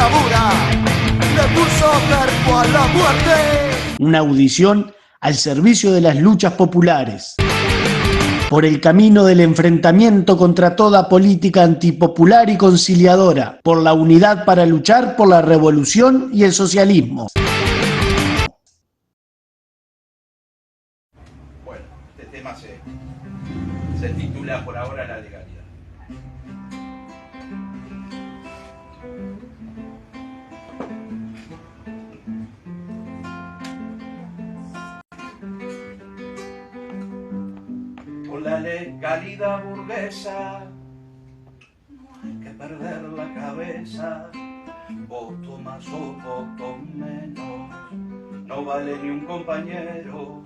bravura le puso cerco a la muerte. Una audición al servicio de las luchas populares, por el camino del enfrentamiento contra toda política antipopular y conciliadora, por la unidad para luchar por la revolución y el socialismo. Bueno, este tema se titula por ahora La legalidad. Con la legalidad burguesa no hay que perder la cabeza, voto más o voto menos, no vale ni un compañero.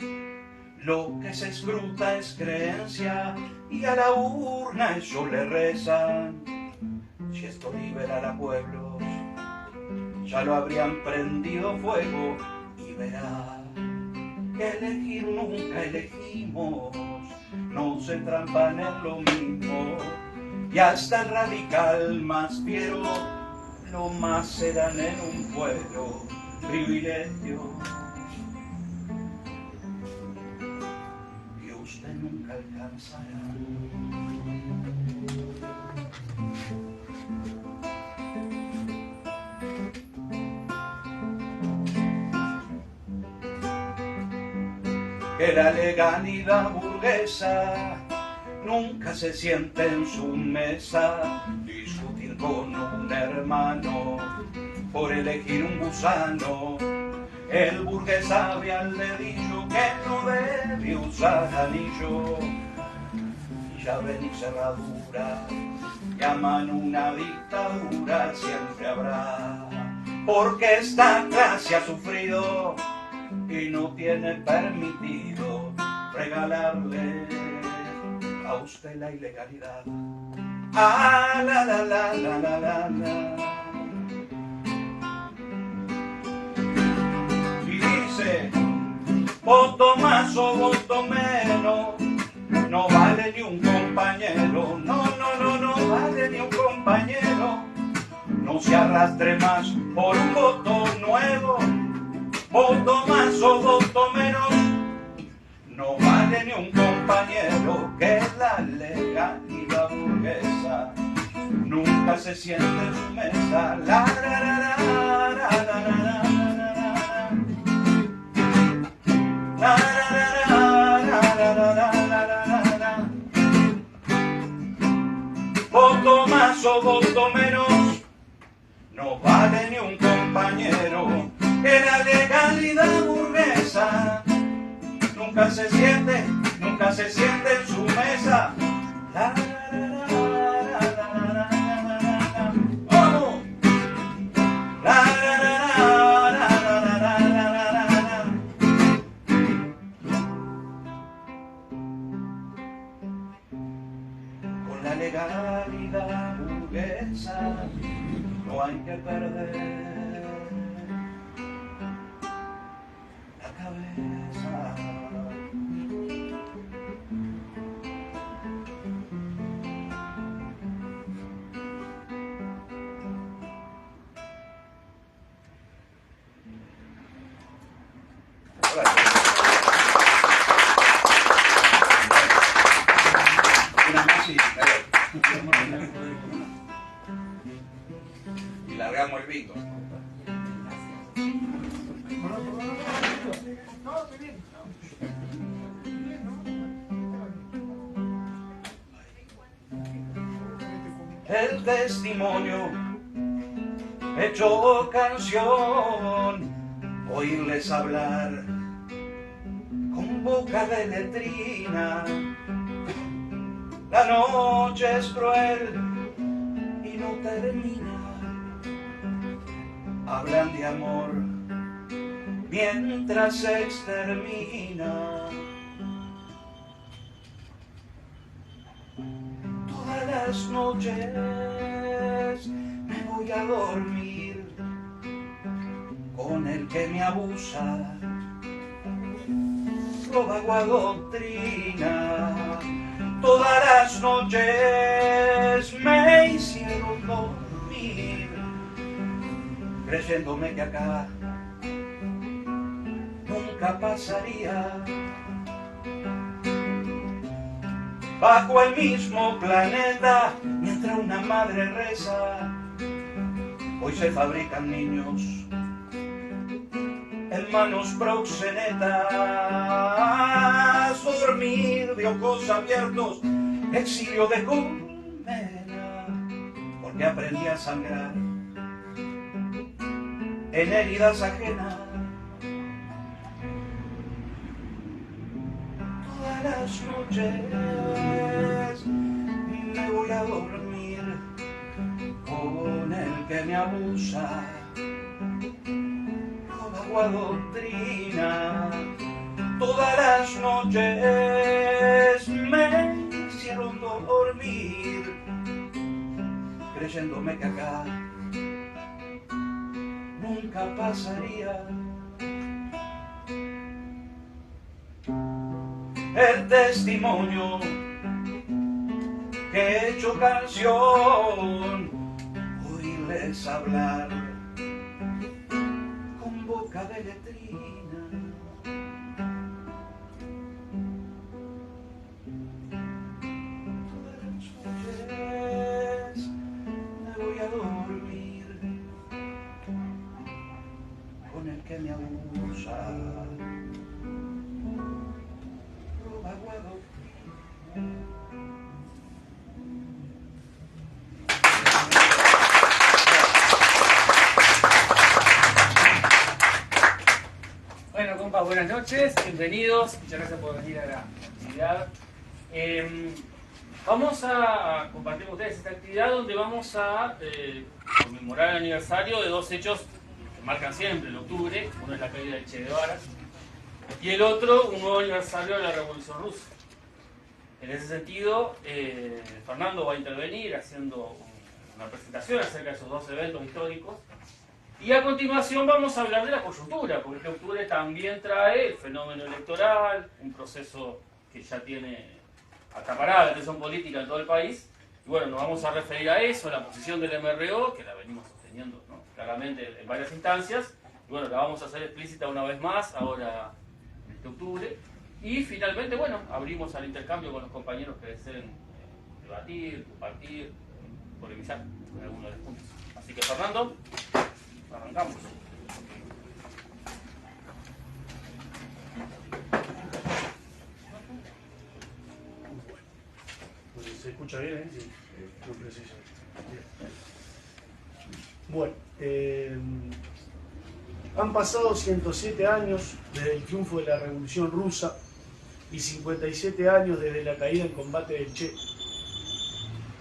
Lo que se escruta es creencia y a la urna eso le rezan. Si esto liberara pueblos, ya lo habrían prendido fuego y verá que elegir nunca elegimos, no se entrampan en lo mismo. Y hasta el radical más fiero, lo más se dan en un pueblo, privilegio que usted nunca alcanzará. Que la legalidad burguesa nunca se siente en su mesa discutir con un hermano por elegir un gusano. El burgués sabe al dedillo que no debe usar anillo. Y llave ni cerradura, llaman una dictadura, siempre habrá. Porque esta clase ha sufrido y no tiene permitido regalarle a usted la ilegalidad. Ah, la la la la la la la. Y dice, voto más o voto menos, no vale ni un compañero, no, no, no, no vale ni un compañero, no se arrastre más por un voto nuevo. Voto más o voto menos, no vale ni un compañero, que la legalidad burguesa nunca se siente en su mesa. La, la, la, la, la, la, la, la, la, la. Voto más o voto menos, no vale ni un compañero, que la legalidad burguesa nunca se siente en su mesa. La, la, la, la, la, la, la. ¡Oh! La, la, la, la, la, la, la, la. Con la legalidad burguesa no hay que perder cabeza. Una más y largamos el bingo. El testimonio hecho canción, oírles hablar con boca de letrina. La noche es cruel y no termina. Hablan de amor mientras se extermina. Todas las noches me voy a dormir con el que me abusa, lo vago a doctrina. Todas las noches me hicieron dormir creyéndome que acá nunca pasaría. Bajo el mismo planeta, mientras una madre reza, hoy se fabrican niños en manos proxenetas. Dormir de ojos abiertos, exilio de colmena, porque aprendí a sangrar en heridas ajenas. Todas las noches me voy a dormir con el que me abusa, roba doctrina. Todas las noches me hicieron dormir, creyéndome que acá nunca pasaría. El testimonio que he hecho canción, oírles hablar con boca de letrina. Todas las noches me voy a dormir con el que me abusa. Bueno, compas, buenas noches, bienvenidos, muchas gracias por venir a la actividad. Vamos a compartir con ustedes esta actividad donde vamos a conmemorar el aniversario de dos hechos que marcan siempre el octubre. Uno es la caída de Che Guevara y el otro un nuevo aniversario de la Revolución Rusa. En ese sentido, Fernando va a intervenir haciendo una presentación acerca de esos dos eventos históricos. Y a continuación vamos a hablar de la coyuntura, porque este octubre también trae el fenómeno electoral, un proceso que ya tiene acaparada la atención política en todo el país. Y bueno, nos vamos a referir a eso, a la posición del MRO, que la venimos sosteniendo, ¿no?, claramente en varias instancias. Y bueno, la vamos a hacer explícita una vez más, ahora en este octubre. Y finalmente, bueno, abrimos al intercambio con los compañeros que deseen debatir, compartir, polemizar en alguno de los puntos. Así que, Fernando, arrancamos. ¿Se escucha bien? Sí, muy preciso. Bueno, han pasado 107 años desde el triunfo de la Revolución Rusa y 57 años desde la caída en combate del Che.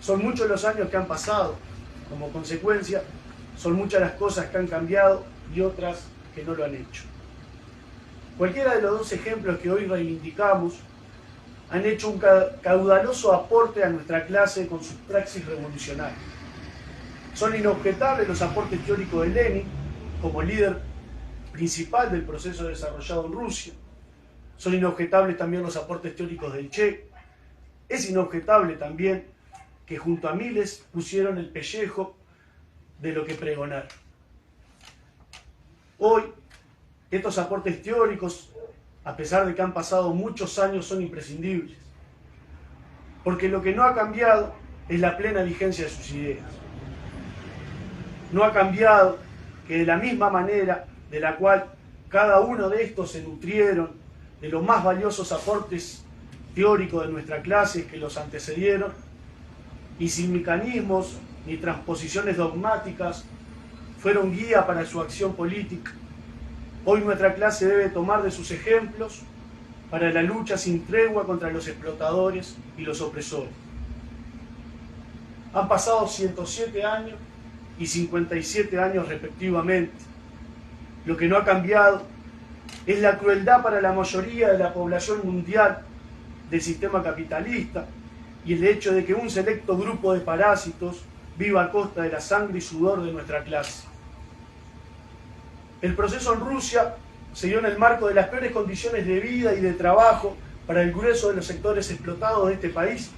Son muchos los años que han pasado. Como consecuencia, son muchas las cosas que han cambiado y otras que no lo han hecho. Cualquiera de los dos ejemplos que hoy reivindicamos han hecho un caudaloso aporte a nuestra clase con sus praxis revolucionarias. Son inobjetables los aportes teóricos de Lenin como líder principal del proceso desarrollado en Rusia. Son inobjetables también los aportes teóricos del Che. Es inobjetable también que junto a miles pusieron el pellejo de lo que pregonaron. Hoy, estos aportes teóricos, a pesar de que han pasado muchos años, son imprescindibles. Porque lo que no ha cambiado es la plena vigencia de sus ideas. No ha cambiado que de la misma manera de la cual cada uno de estos se nutrieron de los más valiosos aportes teóricos de nuestra clase que los antecedieron, y sin mecanismos ni transposiciones dogmáticas fueron guía para su acción política. Hoy nuestra clase debe tomar de sus ejemplos para la lucha sin tregua contra los explotadores y los opresores. Han pasado 107 años y 57 años respectivamente. Lo que no ha cambiado es la crueldad para la mayoría de la población mundial del sistema capitalista y el hecho de que un selecto grupo de parásitos viva a costa de la sangre y sudor de nuestra clase. El proceso en Rusia se dio en el marco de las peores condiciones de vida y de trabajo para el grueso de los sectores explotados de este país.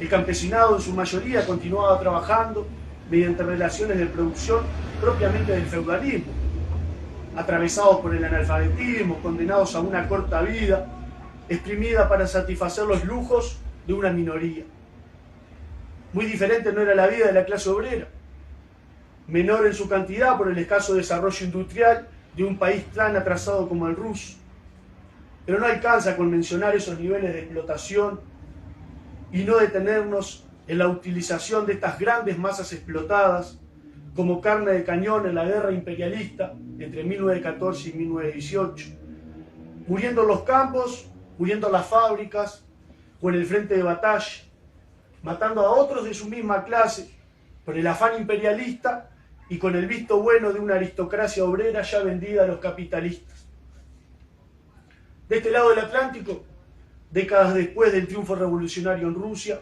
El campesinado en su mayoría continuaba trabajando mediante relaciones de producción propiamente del feudalismo, atravesados por el analfabetismo, condenados a una corta vida, exprimida para satisfacer los lujos de una minoría. Muy diferente no era la vida de la clase obrera, menor en su cantidad por el escaso desarrollo industrial de un país tan atrasado como el ruso. Pero no alcanza con mencionar esos niveles de explotación y no detenernos en la utilización de estas grandes masas explotadas como carne de cañón en la guerra imperialista entre 1914 y 1918, muriendo en los campos, muriendo en las fábricas o en el frente de batalla, matando a otros de su misma clase por el afán imperialista y con el visto bueno de una aristocracia obrera ya vendida a los capitalistas. De este lado del Atlántico, décadas después del triunfo revolucionario en Rusia,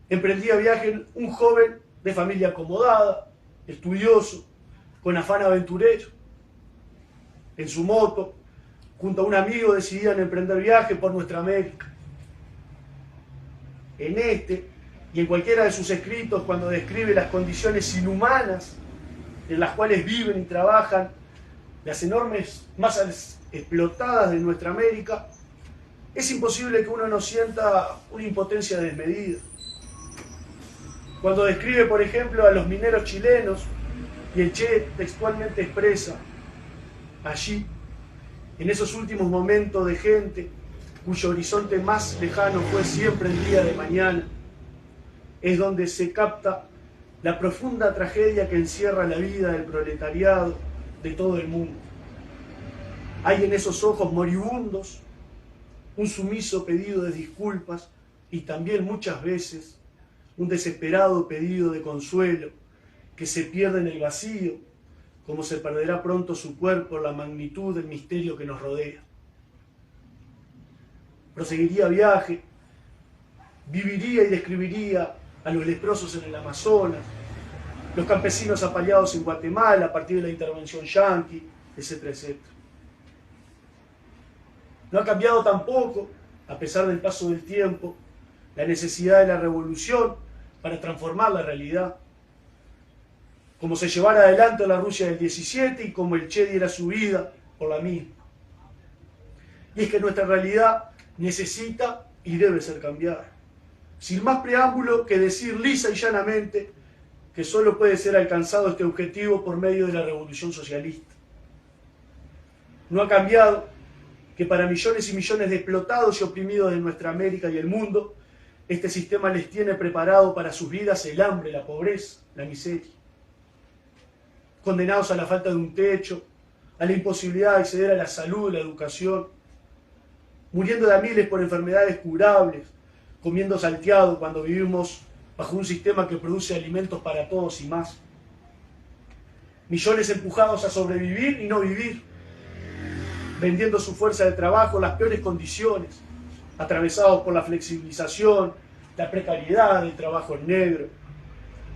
emprendía viaje un joven de familia acomodada, estudioso, con afán aventurero. En su moto, junto a un amigo, decidían emprender viaje por nuestra América. En este y en cualquiera de sus escritos, cuando describe las condiciones inhumanas en las cuales viven y trabajan las enormes masas explotadas de nuestra América, es imposible que uno no sienta una impotencia desmedida. Cuando describe, por ejemplo, a los mineros chilenos, y el Che textualmente expresa: allí, en esos últimos momentos de gente cuyo horizonte más lejano fue siempre el día de mañana, es donde se capta la profunda tragedia que encierra la vida del proletariado de todo el mundo. Hay en esos ojos moribundos un sumiso pedido de disculpas y también muchas veces un desesperado pedido de consuelo que se pierde en el vacío, como se perderá pronto su cuerpo por la magnitud del misterio que nos rodea. Proseguiría viaje, viviría y describiría a los leprosos en el Amazonas, los campesinos apaleados en Guatemala a partir de la intervención yanqui, etcétera, etcétera. No ha cambiado tampoco, a pesar del paso del tiempo, la necesidad de la revolución para transformar la realidad. Como se llevara adelante la Rusia del 17 y como el Che diera su vida por la misma. Y es que nuestra realidad necesita y debe ser cambiada. Sin más preámbulo que decir lisa y llanamente que solo puede ser alcanzado este objetivo por medio de la revolución socialista. No ha cambiado que para millones y millones de explotados y oprimidos de nuestra América y el mundo, este sistema les tiene preparado para sus vidas el hambre, la pobreza, la miseria. Condenados a la falta de un techo, a la imposibilidad de acceder a la salud, la educación, muriendo de a miles por enfermedades curables, comiendo salteado cuando vivimos bajo un sistema que produce alimentos para todos y más. Millones empujados a sobrevivir y no vivir, vendiendo su fuerza de trabajo en las peores condiciones, atravesados por la flexibilización, la precariedad, el trabajo en negro,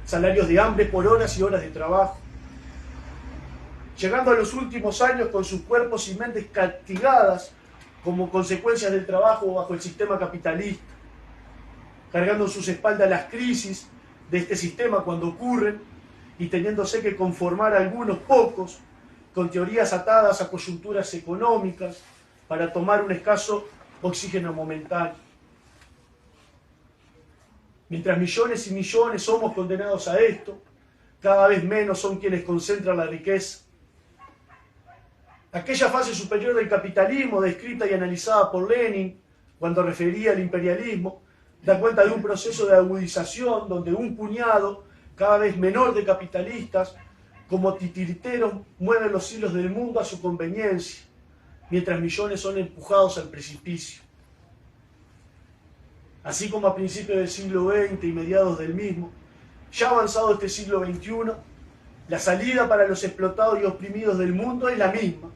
salarios de hambre por horas y horas de trabajo, llegando a los últimos años con sus cuerpos y mentes castigadas como consecuencias del trabajo bajo el sistema capitalista, cargando en sus espaldas las crisis de este sistema cuando ocurren y teniéndose que conformar a algunos pocos con teorías atadas a coyunturas económicas para tomar un escaso oxígeno momentáneo. Mientras millones y millones somos condenados a esto, cada vez menos son quienes concentran la riqueza. Aquella fase superior del capitalismo, descrita y analizada por Lenin cuando refería al imperialismo, da cuenta de un proceso de agudización donde un puñado cada vez menor de capitalistas, como titiriteros, mueven los hilos del mundo a su conveniencia, mientras millones son empujados al precipicio. Así como a principios del siglo XX y mediados del mismo, ya avanzado este siglo XXI, la salida para los explotados y oprimidos del mundo es la misma,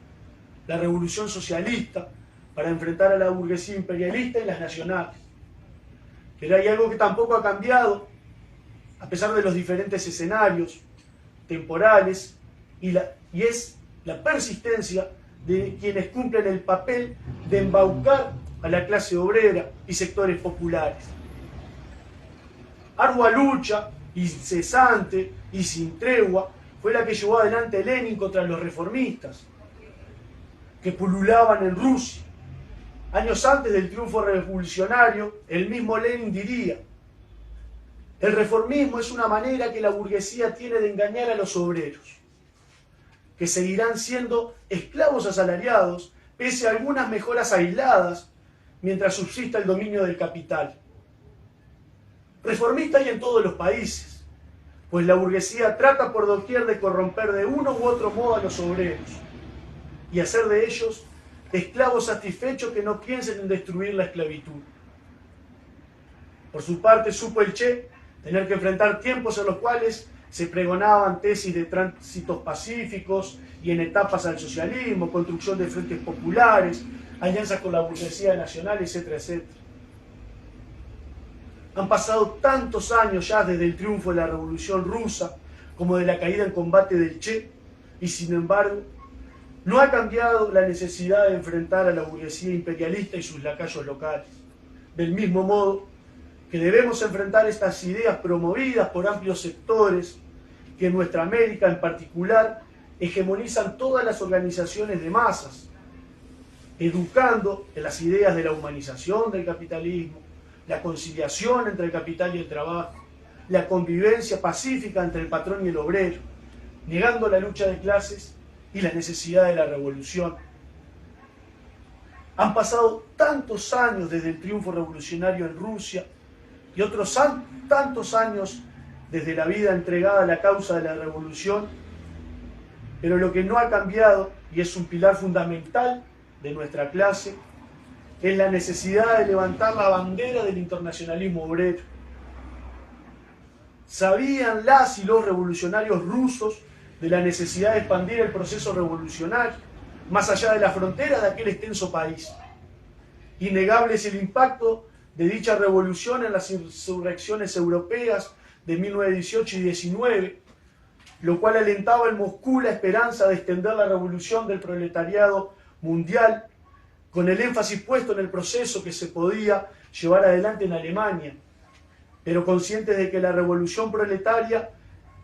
la revolución socialista para enfrentar a la burguesía imperialista y las nacionales. Pero hay algo que tampoco ha cambiado, a pesar de los diferentes escenarios temporales, y es la persistencia de quienes cumplen el papel de embaucar a la clase obrera y sectores populares. Ardua lucha, incesante y sin tregua, fue la que llevó adelante Lenin contra los reformistas que pululaban en Rusia. Años antes del triunfo revolucionario, el mismo Lenin diría: el reformismo es una manera que la burguesía tiene de engañar a los obreros, que seguirán siendo esclavos asalariados pese a algunas mejoras aisladas mientras subsista el dominio del capital. Reformista hay en todos los países, pues la burguesía trata por doquier de corromper de uno u otro modo a los obreros y hacer de ellos esclavos satisfechos que no piensen en destruir la esclavitud. Por su parte, supo el Che tener que enfrentar tiempos en los cuales se pregonaban tesis de tránsitos pacíficos y en etapas al socialismo, construcción de frentes populares, alianzas con la burguesía nacional, etcétera, etcétera. Han pasado tantos años ya desde el triunfo de la Revolución Rusa como de la caída en combate del Che, y sin embargo, no ha cambiado la necesidad de enfrentar a la burguesía imperialista y sus lacayos locales. Del mismo modo que debemos enfrentar estas ideas promovidas por amplios sectores que en nuestra América en particular hegemonizan todas las organizaciones de masas, educando en las ideas de la humanización del capitalismo, la conciliación entre el capital y el trabajo, la convivencia pacífica entre el patrón y el obrero, negando la lucha de clases y la necesidad de la revolución. Han pasado tantos años desde el triunfo revolucionario en Rusia y otros tantos años desde la vida entregada a la causa de la revolución, pero lo que no ha cambiado, y es un pilar fundamental de nuestra clase, es la necesidad de levantar la bandera del internacionalismo obrero. Sabían las y los revolucionarios rusos de la necesidad de expandir el proceso revolucionario más allá de la frontera de aquel extenso país. Innegable es el impacto de dicha revolución en las insurrecciones europeas de 1918 y 19, lo cual alentaba en Moscú la esperanza de extender la revolución del proletariado mundial, con el énfasis puesto en el proceso que se podía llevar adelante en Alemania, pero conscientes de que la revolución proletaria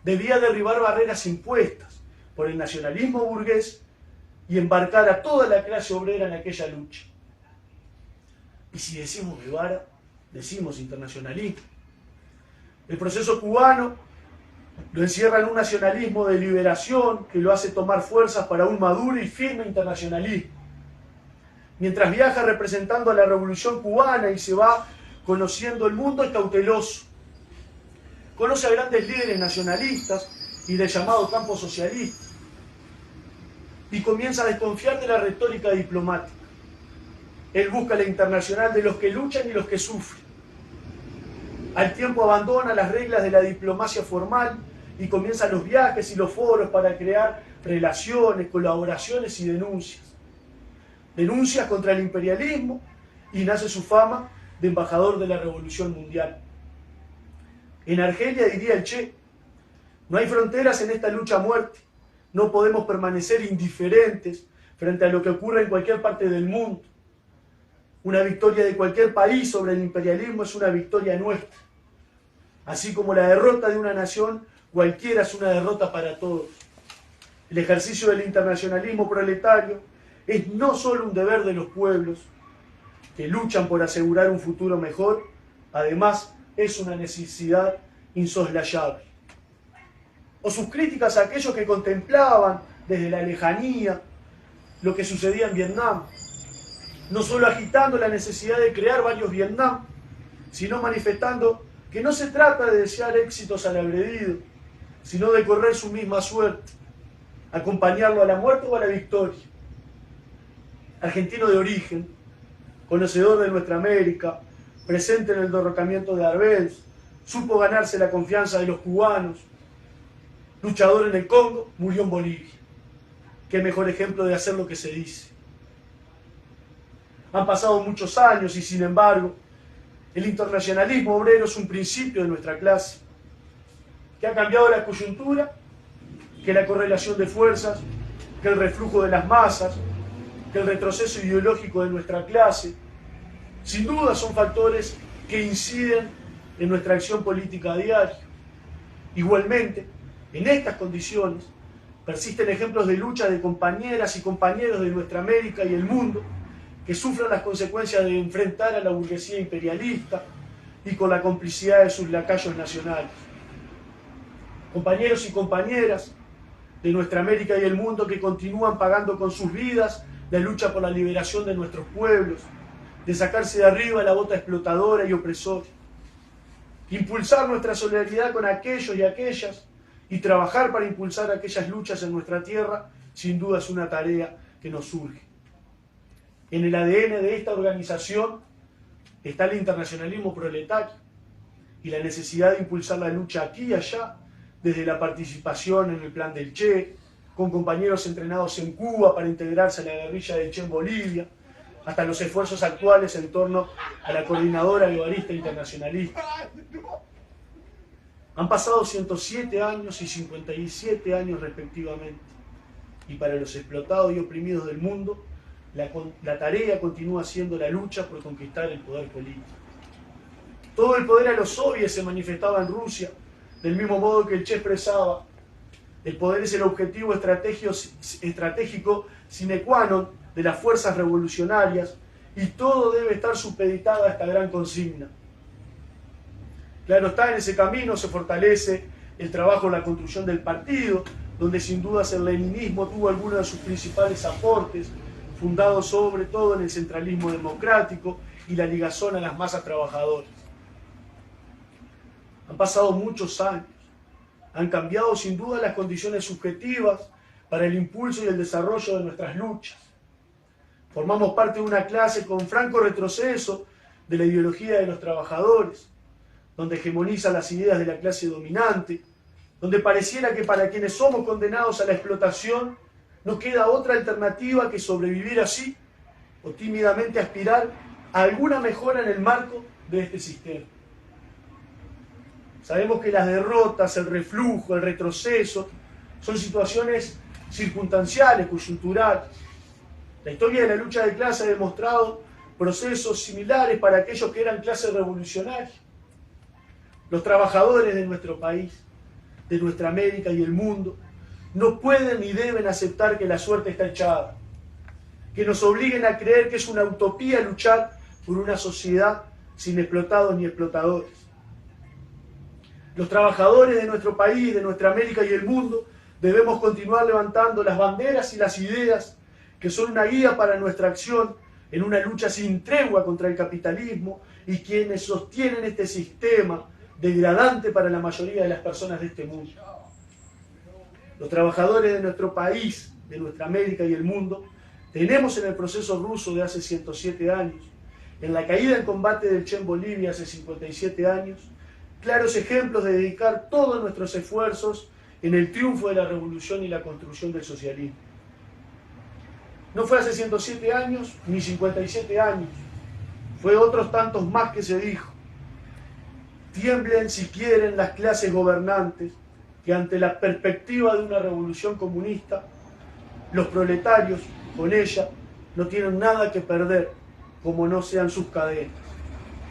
debía derribar barreras impuestas por el nacionalismo burgués y embarcar a toda la clase obrera en aquella lucha. Y si decimos Guevara, decimos internacionalismo. El proceso cubano lo encierra en un nacionalismo de liberación que lo hace tomar fuerzas para un maduro y firme internacionalismo. Mientras viaja representando a la revolución cubana y se va conociendo el mundo, es cauteloso. Conoce a grandes líderes nacionalistas y del llamado campo socialista, y comienza a desconfiar de la retórica diplomática. Él busca la internacional de los que luchan y los que sufren. Al tiempo abandona las reglas de la diplomacia formal y comienza los viajes y los foros para crear relaciones, colaboraciones y denuncias. Denuncias contra el imperialismo, y nace su fama de embajador de la Revolución Mundial. En Argelia diría el Che: no hay fronteras en esta lucha a muerte. No podemos permanecer indiferentes frente a lo que ocurre en cualquier parte del mundo. Una victoria de cualquier país sobre el imperialismo es una victoria nuestra. Así como la derrota de una nación, cualquiera es una derrota para todos. El ejercicio del internacionalismo proletario es no solo un deber de los pueblos que luchan por asegurar un futuro mejor, además es una necesidad insoslayable. O sus críticas a aquellos que contemplaban desde la lejanía lo que sucedía en Vietnam, no solo agitando la necesidad de crear varios Vietnam, sino manifestando que no se trata de desear éxitos al agredido, sino de correr su misma suerte, acompañarlo a la muerte o a la victoria. Argentino de origen, conocedor de nuestra América, presente en el derrocamiento de Arbenz, supo ganarse la confianza de los cubanos. Luchador en el Congo, murió en Bolivia. Qué mejor ejemplo de hacer lo que se dice. Han pasado muchos años y sin embargo, el internacionalismo obrero es un principio de nuestra clase, que ha cambiado la coyuntura, que la correlación de fuerzas, que el reflujo de las masas, que el retroceso ideológico de nuestra clase, sin duda son factores que inciden en nuestra acción política a diario. Igualmente, En estas condiciones persisten ejemplos de lucha de compañeras y compañeros de nuestra América y el mundo que sufren las consecuencias de enfrentar a la burguesía imperialista y con la complicidad de sus lacayos nacionales. Compañeros y compañeras de nuestra América y el mundo que continúan pagando con sus vidas la lucha por la liberación de nuestros pueblos, de sacarse de arriba la bota explotadora y opresora. Impulsar nuestra solidaridad con aquellos y aquellas y trabajar para impulsar aquellas luchas en nuestra tierra, sin duda es una tarea que nos surge. En el ADN de esta organización está el internacionalismo proletario y la necesidad de impulsar la lucha aquí y allá, desde la participación en el plan del Che, con compañeros entrenados en Cuba para integrarse a la guerrilla del Che en Bolivia, hasta los esfuerzos actuales en torno a la coordinadora guevarista internacionalista. Han pasado 107 años y 57 años respectivamente, y para los explotados y oprimidos del mundo, la tarea continúa siendo la lucha por conquistar el poder político. Todo el poder a los soviets se manifestaba en Rusia, del mismo modo que el Che expresaba: el poder es el objetivo estratégico sine qua non de las fuerzas revolucionarias y todo debe estar supeditado a esta gran consigna. Claro está, en ese camino se fortalece el trabajo en la construcción del partido, donde sin dudas el leninismo tuvo algunos de sus principales aportes, fundado sobre todo en el centralismo democrático y la ligazón a las masas trabajadoras. Han pasado muchos años, han cambiado sin duda las condiciones subjetivas para el impulso y el desarrollo de nuestras luchas. Formamos parte de una clase con franco retroceso de la ideología de los trabajadores, donde hegemonizan las ideas de la clase dominante, donde pareciera que para quienes somos condenados a la explotación no queda otra alternativa que sobrevivir así o tímidamente aspirar a alguna mejora en el marco de este sistema. Sabemos que las derrotas, el reflujo, el retroceso son situaciones circunstanciales, coyunturales. La historia de la lucha de clase ha demostrado procesos similares para aquellos que eran clases revolucionarias. Los trabajadores de nuestro país, de nuestra América y el mundo, no pueden ni deben aceptar que la suerte está echada, que nos obliguen a creer que es una utopía luchar por una sociedad sin explotados ni explotadores. Los trabajadores de nuestro país, de nuestra América y el mundo, debemos continuar levantando las banderas y las ideas que son una guía para nuestra acción en una lucha sin tregua contra el capitalismo y quienes sostienen este sistema degradante para la mayoría de las personas de este mundo. Los trabajadores de nuestro país, de nuestra América y el mundo, tenemos en el proceso ruso de hace 107 años, en la caída en combate del Che en Bolivia hace 57 años, claros ejemplos de dedicar todos nuestros esfuerzos en el triunfo de la revolución y la construcción del socialismo. No fue hace 107 años ni 57 años, fue otros tantos más que se dijo: tiemblen si quieren las clases gobernantes, que ante la perspectiva de una revolución comunista, los proletarios, con ella, no tienen nada que perder, como no sean sus cadenas.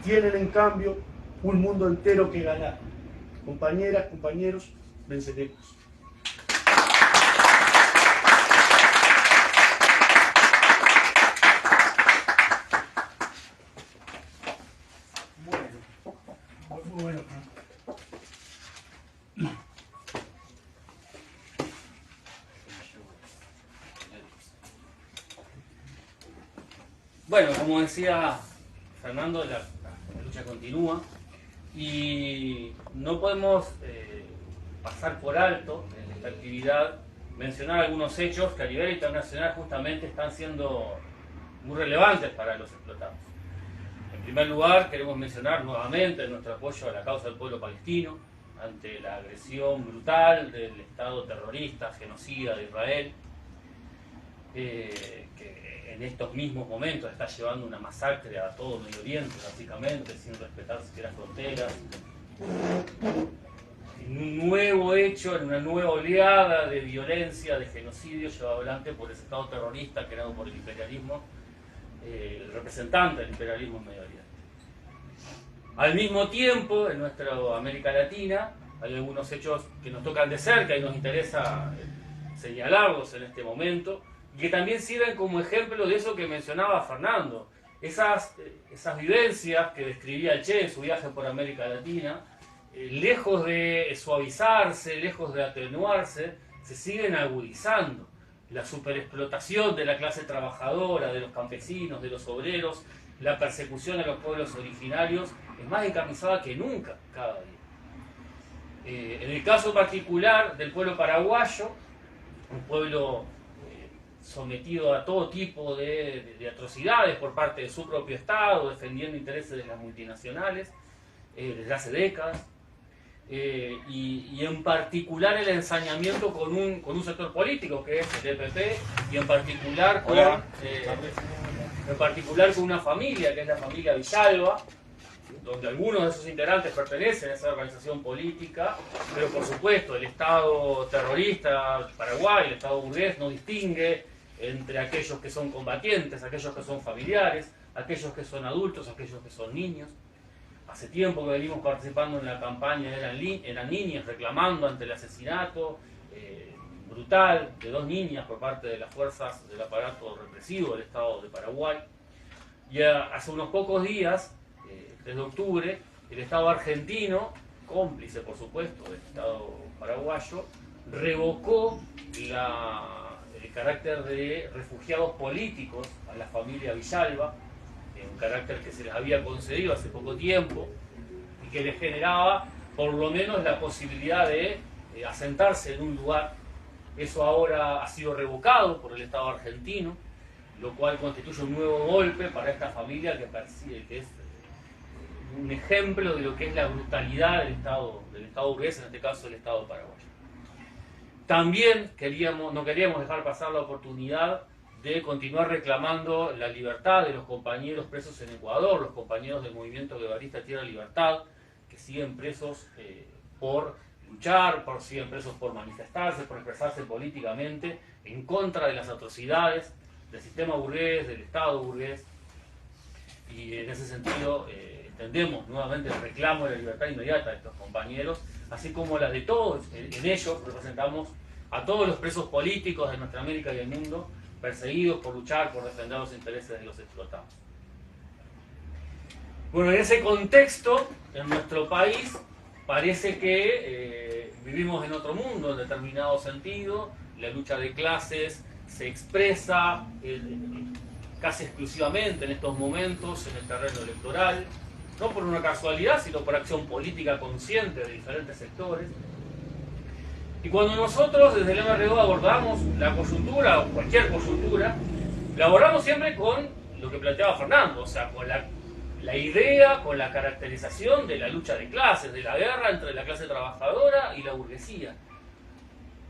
Tienen, en cambio, un mundo entero que ganar. Compañeras, compañeros, venceremos. Bueno. Bueno, como decía Fernando, la lucha continúa y no podemos pasar por alto en esta actividad mencionar algunos hechos que a nivel internacional justamente están siendo muy relevantes para los explotados. En primer lugar, queremos mencionar nuevamente nuestro apoyo a la causa del pueblo palestino ante la agresión brutal del Estado terrorista, genocida de Israel, que en estos mismos momentos está llevando una masacre a todo Medio Oriente, básicamente, sin respetar siquiera fronteras. En un nuevo hecho, en una nueva oleada de violencia, de genocidio llevado adelante por ese Estado terrorista creado por el imperialismo, el representante del imperialismo en Medio Oriente. Al mismo tiempo, en nuestra América Latina, hay algunos hechos que nos tocan de cerca y nos interesa señalarlos en este momento, y que también sirven como ejemplo de eso que mencionaba Fernando, esas vivencias que describía el Che en su viaje por América Latina, lejos de suavizarse, lejos de atenuarse, se siguen agudizando. La superexplotación de la clase trabajadora, de los campesinos, de los obreros, la persecución a los pueblos originarios es más encarnizada que nunca cada día. En el caso particular del pueblo paraguayo, un pueblo sometido a todo tipo de atrocidades por parte de su propio Estado, defendiendo intereses de las multinacionales desde hace décadas, y en particular el ensañamiento con un sector político que es el EPP, y en particular con una familia que es la familia Villalba, donde algunos de sus integrantes pertenecen a esa organización política, pero por supuesto el Estado terrorista Paraguay, el Estado burgués, no distingue entre aquellos que son combatientes, aquellos que son familiares, aquellos que son adultos, aquellos que son niños. Hace tiempo que venimos participando en la campaña, eran niñas reclamando ante el asesinato brutal de 2 niñas por parte de las fuerzas del aparato represivo del Estado de Paraguay. Y hace unos pocos días, 3 de octubre, el Estado argentino, cómplice por supuesto del Estado paraguayo, revocó el carácter de refugiados políticos a la familia Villalba, un carácter que se les había concedido hace poco tiempo y que les generaba por lo menos la posibilidad de asentarse en un lugar. Eso ahora ha sido revocado por el Estado argentino, lo cual constituye un nuevo golpe para esta familia que es un ejemplo de lo que es la brutalidad del Estado burgués, en este caso el Estado paraguayo. También no queríamos dejar pasar la oportunidad de continuar reclamando la libertad de los compañeros presos en Ecuador, los compañeros del movimiento guevarista Tierra y Libertad, que siguen presos por luchar, siguen presos por manifestarse, por expresarse políticamente en contra de las atrocidades del sistema burgués, del Estado burgués, y en ese sentido extendemos nuevamente el reclamo de la libertad inmediata de estos compañeros, así como la de todos. En ellos representamos a todos los presos políticos de nuestra América y del mundo, perseguidos por luchar, por defender los intereses de los explotados. Bueno, en ese contexto, en nuestro país, parece que vivimos en otro mundo, en determinado sentido. La lucha de clases se expresa casi exclusivamente en estos momentos en el terreno electoral, no por una casualidad, sino por acción política consciente de diferentes sectores. Y cuando nosotros desde el MRO abordamos la coyuntura, o cualquier coyuntura, la abordamos siempre con lo que planteaba Fernando, o sea, con la idea, con la caracterización de la lucha de clases, de la guerra entre la clase trabajadora y la burguesía.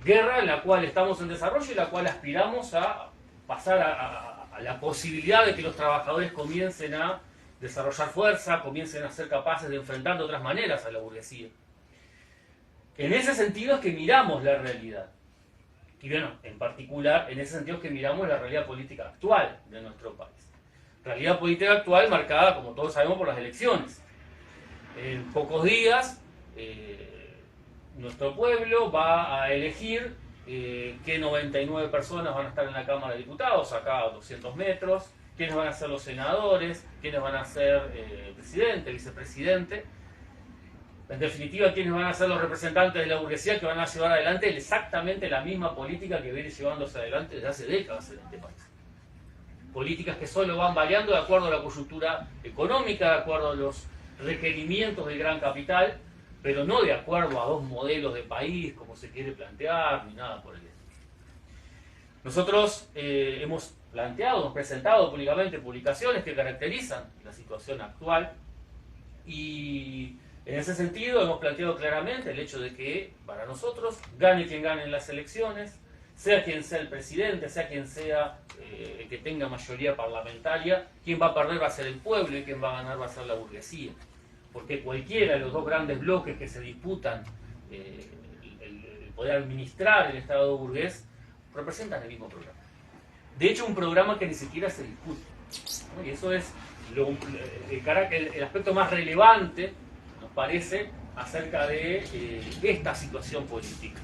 Guerra en la cual estamos en desarrollo y la cual aspiramos a pasar a la posibilidad de que los trabajadores comiencen a desarrollar fuerza, comiencen a ser capaces de enfrentar de otras maneras a la burguesía. En ese sentido es que miramos la realidad. Y bueno, en particular, en ese sentido es que miramos la realidad política actual de nuestro país. Realidad política actual marcada, como todos sabemos, por las elecciones. En pocos días, nuestro pueblo va a elegir qué 99 personas van a estar en la Cámara de Diputados, acá a 200 metros, quiénes van a ser los senadores, quiénes van a ser presidente, vicepresidente. En definitiva, quiénes van a ser los representantes de la burguesía que van a llevar adelante exactamente la misma política que viene llevándose adelante desde hace décadas en este país. Políticas que solo van variando de acuerdo a la coyuntura económica, de acuerdo a los requerimientos del gran capital, pero no de acuerdo a 2 modelos de país, como se quiere plantear, ni nada por el estilo. Nosotros hemos presentado públicamente publicaciones que caracterizan la situación actual, y en ese sentido hemos planteado claramente el hecho de que para nosotros, gane quien gane en las elecciones, sea quien sea el presidente, sea quien sea el que tenga mayoría parlamentaria, quien va a perder va a ser el pueblo y quien va a ganar va a ser la burguesía. Porque cualquiera de los 2 grandes bloques que se disputan el poder administrar el Estado burgués representan el mismo programa. De hecho, un programa que ni siquiera se discute, ¿no? Y eso es el aspecto más relevante, nos parece, acerca de esta situación política.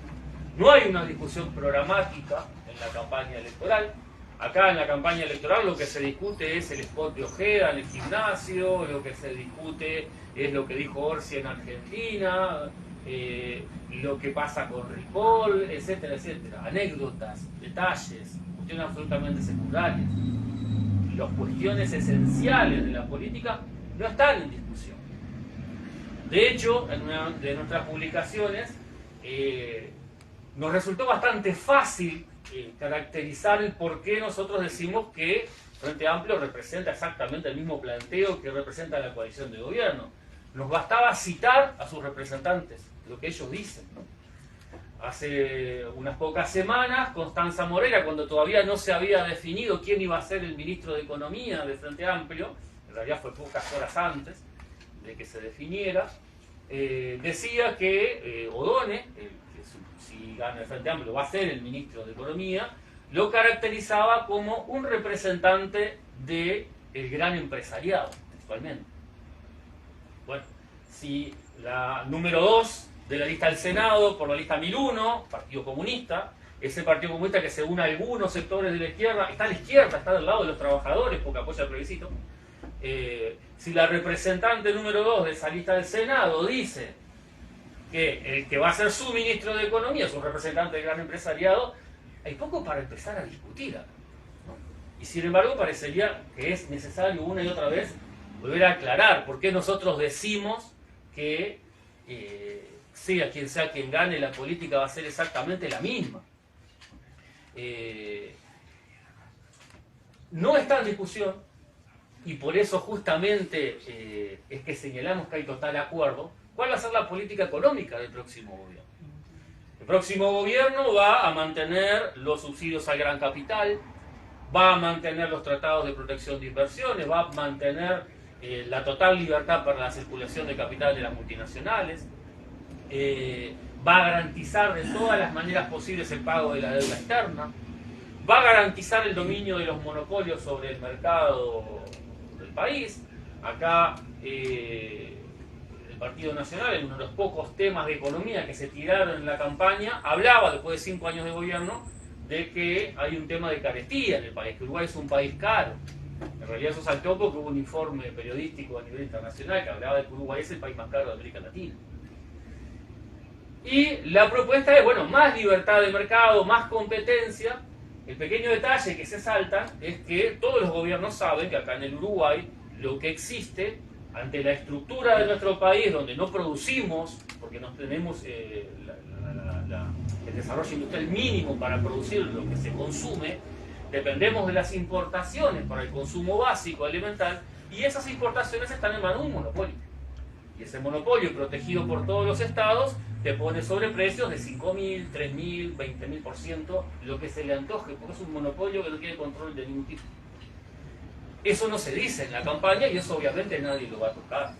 No hay una discusión programática en la campaña electoral. Acá en la campaña electoral lo que se discute es el spot de Ojeda en el gimnasio, lo que se discute es lo que dijo Orsi en Argentina, lo que pasa con Ripoll, etcétera, etcétera. Anécdotas, detalles, cuestiones absolutamente secundarias. Las cuestiones esenciales de la política no están en discusión. De hecho, en una de nuestras publicaciones nos resultó bastante fácil caracterizar el por qué nosotros decimos que Frente Amplio representa exactamente el mismo planteo que representa la coalición de gobierno. Nos bastaba citar a sus representantes, lo que ellos dicen, ¿no? Hace unas pocas semanas, Constanza Morera, cuando todavía no se había definido quién iba a ser el ministro de Economía de Frente Amplio, en realidad fue pocas horas antes de que se definiera, decía que Odone, si gana el Frente Amplio va a ser el ministro de Economía, lo caracterizaba como un representante del gran empresariado, textualmente. Bueno, si la número 2 de la lista del Senado, por la lista 1001, Partido Comunista, ese Partido Comunista que según algunos sectores de la izquierda, está a la izquierda, está del lado de los trabajadores porque apoya el plebiscito, si la representante número 2 de esa lista del Senado dice que el que va a ser su ministro de Economía es un representante del gran empresariado, hay poco para empezar a discutir acá, ¿no? Y sin embargo parecería que es necesario una y otra vez volver a aclarar por qué nosotros decimos que sea quien gane, la política va a ser exactamente la misma. No está en discusión, y por eso justamente es que señalamos que hay total acuerdo, cuál va a ser la política económica del próximo gobierno. El próximo gobierno va a mantener los subsidios al gran capital, va a mantener los tratados de protección de inversiones, va a mantener la total libertad para la circulación de capital de las multinacionales, va a garantizar de todas las maneras posibles el pago de la deuda externa, va a garantizar el dominio de los monopolios sobre el mercado del país. Acá el Partido Nacional, en uno de los pocos temas de economía que se tiraron en la campaña, hablaba después de 5 años de gobierno de que hay un tema de carestía en el país, que Uruguay es un país caro. En realidad eso saltó porque hubo un informe periodístico a nivel internacional que hablaba de que Uruguay es el país más caro de América Latina. Y la propuesta es, bueno, más libertad de mercado, más competencia. El pequeño detalle que se salta es que todos los gobiernos saben que acá en el Uruguay lo que existe ante la estructura de nuestro país, donde no producimos, porque no tenemos el desarrollo industrial mínimo para producir lo que se consume, dependemos de las importaciones para el consumo básico elemental, y esas importaciones están en manos de un monopolio. Y ese monopolio, protegido por todos los estados, te pone sobreprecios de 5.000, 3.000, 20.000%, lo que se le antoje, porque es un monopolio que no tiene control de ningún tipo. Eso no se dice en la campaña y eso obviamente nadie lo va a tocar.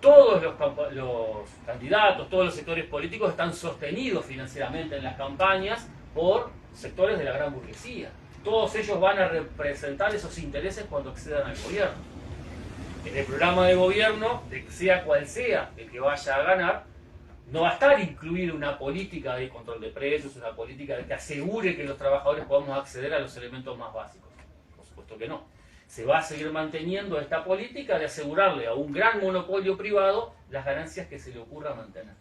Todos los candidatos, todos los sectores políticos están sostenidos financieramente en las campañas por sectores de la gran burguesía. Todos ellos van a representar esos intereses cuando accedan al gobierno. En el programa de gobierno, sea cual sea el que vaya a ganar, no va a estar incluida una política de control de precios, una política que asegure que los trabajadores podamos acceder a los elementos más básicos. Por supuesto que no. Se va a seguir manteniendo esta política de asegurarle a un gran monopolio privado las ganancias que se le ocurra mantener.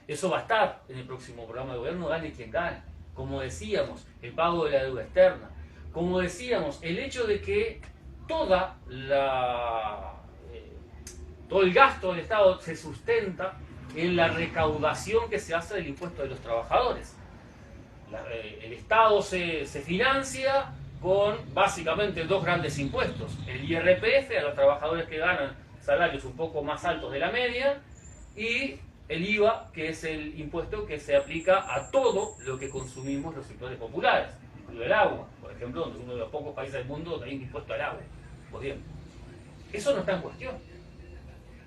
Eso va a estar en el próximo programa de gobierno, gane quien gane. Como decíamos, el pago de la deuda externa. Como decíamos, el hecho de que todo el gasto del Estado se sustenta en la recaudación que se hace del impuesto de los trabajadores. El Estado se financia con básicamente dos grandes impuestos: el IRPF a los trabajadores que ganan salarios un poco más altos de la media, y el IVA, que es el impuesto que se aplica a todo lo que consumimos los sectores populares, incluido el agua, por ejemplo, donde es uno de los pocos países del mundo donde hay un impuesto al agua. Pues bien, eso no está en cuestión.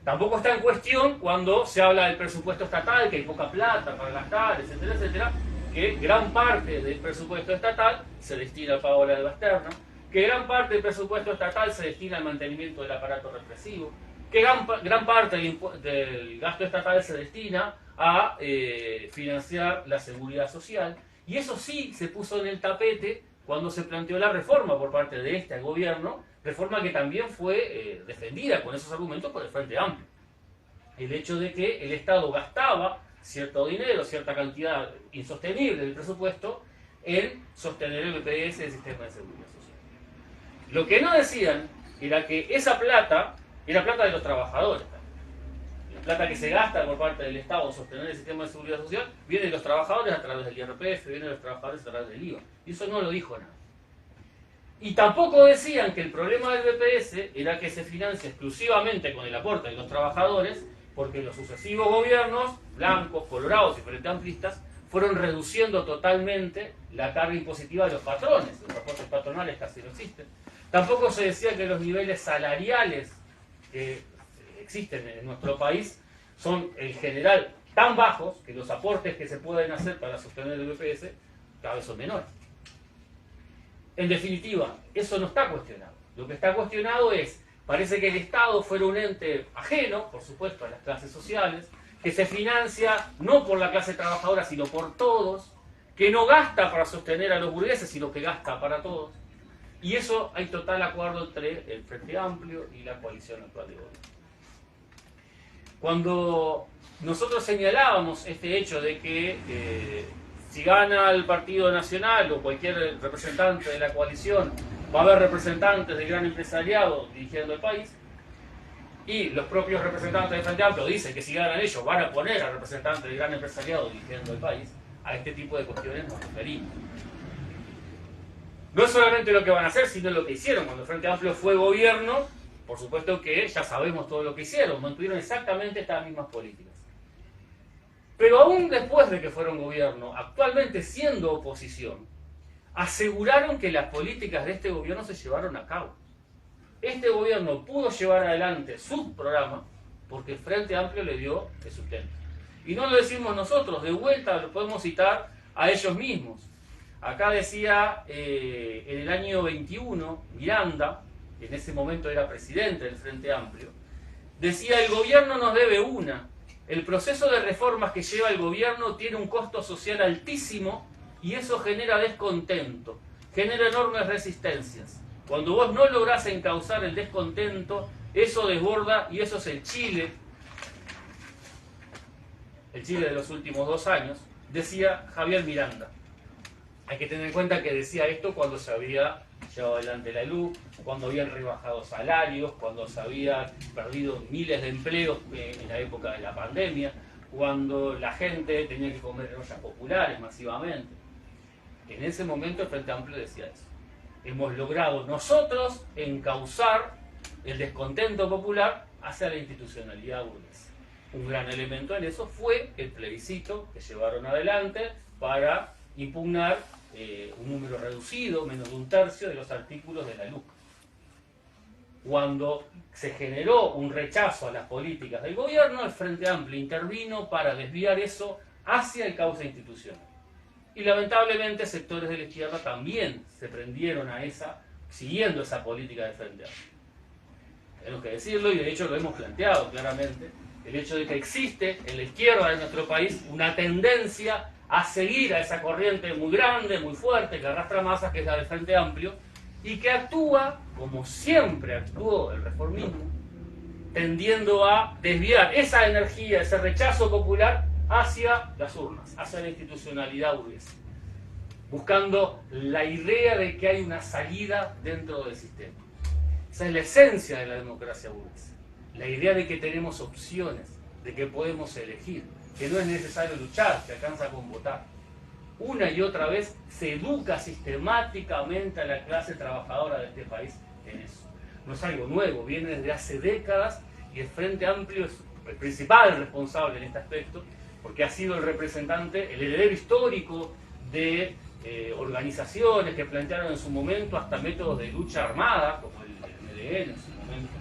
Tampoco está en cuestión cuando se habla del presupuesto estatal, que hay poca plata para gastar, etcétera, etcétera, que gran parte del presupuesto estatal se destina al pago de la deuda externa, que gran parte del presupuesto estatal se destina al mantenimiento del aparato represivo, que gran parte del gasto estatal se destina a financiar la seguridad social, y eso sí se puso en el tapete cuando se planteó la reforma por parte de este gobierno, reforma que también fue defendida con esos argumentos por el Frente Amplio. El hecho de que el Estado gastaba cierto dinero, cierta cantidad insostenible del presupuesto en sostener el BPS del sistema de seguridad social. Lo que no decían era que esa plata era plata de los trabajadores. La plata que se gasta por parte del Estado en sostener el sistema de seguridad social viene de los trabajadores a través del IRPF, viene de los trabajadores a través del IVA. Y eso no lo dijo nada. Y tampoco decían que el problema del BPS era que se financia exclusivamente con el aporte de los trabajadores, porque los sucesivos gobiernos, blancos, colorados y frente amplistas, fueron reduciendo totalmente la carga impositiva de los patrones. Los aportes patronales casi no existen. Tampoco se decía que los niveles salariales que existen en nuestro país son en general tan bajos que los aportes que se pueden hacer para sostener el BPS cada vez son menores. En definitiva, eso no está cuestionado. Lo que está cuestionado es, parece que el Estado fuera un ente ajeno, por supuesto, a las clases sociales, que se financia no por la clase trabajadora, sino por todos, que no gasta para sostener a los burgueses, sino que gasta para todos. Y eso hay total acuerdo entre el Frente Amplio y la coalición actual de gobierno. Cuando nosotros señalábamos este hecho de que si gana el Partido Nacional o cualquier representante de la coalición, va a haber representantes del gran empresariado dirigiendo el país, y los propios representantes del Frente Amplio dicen que si ganan ellos van a poner a representantes del gran empresariado dirigiendo el país, a este tipo de cuestiones nos referimos. No es solamente lo que van a hacer, sino lo que hicieron. Cuando el Frente Amplio fue gobierno, por supuesto que ya sabemos todo lo que hicieron, mantuvieron exactamente estas mismas políticas. Pero aún después de que fueron gobierno, actualmente siendo oposición, aseguraron que las políticas de este gobierno se llevaron a cabo. Este gobierno pudo llevar adelante su programa porque el Frente Amplio le dio el sustento. Y no lo decimos nosotros, de vuelta lo podemos citar a ellos mismos. Acá decía en el año 21, Miranda, que en ese momento era presidente del Frente Amplio, decía: el gobierno nos debe una. El proceso de reformas que lleva el gobierno tiene un costo social altísimo y eso genera descontento, genera enormes resistencias. Cuando vos no lográs encauzar el descontento, eso desborda y eso es el Chile de los últimos 2 años, decía Javier Miranda. Hay que tener en cuenta que decía esto cuando se había llevado adelante la LUC, cuando habían rebajado salarios, cuando se habían perdido miles de empleos en la época de la pandemia, cuando la gente tenía que comer en ollas populares masivamente. En ese momento el Frente Amplio decía eso. Hemos logrado nosotros encauzar el descontento popular hacia la institucionalidad burguesa. Un gran elemento en eso fue el plebiscito que llevaron adelante para impugnar un número reducido, menos de 1/3 de los artículos de la LUC. Cuando se generó un rechazo a las políticas del gobierno, el Frente Amplio intervino para desviar eso hacia el cauce institucional. Y lamentablemente sectores de la izquierda también se prendieron a siguiendo esa política del Frente Amplio. Tenemos que decirlo, y de hecho lo hemos planteado claramente, el hecho de que existe en la izquierda de nuestro país una tendencia a seguir a esa corriente muy grande, muy fuerte, que arrastra masas, que es la del Frente Amplio, y que actúa como siempre actuó el reformismo, tendiendo a desviar esa energía, ese rechazo popular hacia las urnas, hacia la institucionalidad burguesa, buscando la idea de que hay una salida dentro del sistema. Esa es la esencia de la democracia burguesa, la idea de que tenemos opciones, de que podemos elegir, que no es necesario luchar, que alcanza con votar. Una y otra vez se educa sistemáticamente a la clase trabajadora de este país en eso. No es algo nuevo, viene desde hace décadas y el Frente Amplio es el principal responsable en este aspecto, porque ha sido el representante, el heredero histórico de organizaciones que plantearon en su momento hasta métodos de lucha armada, como el MLN en su momento,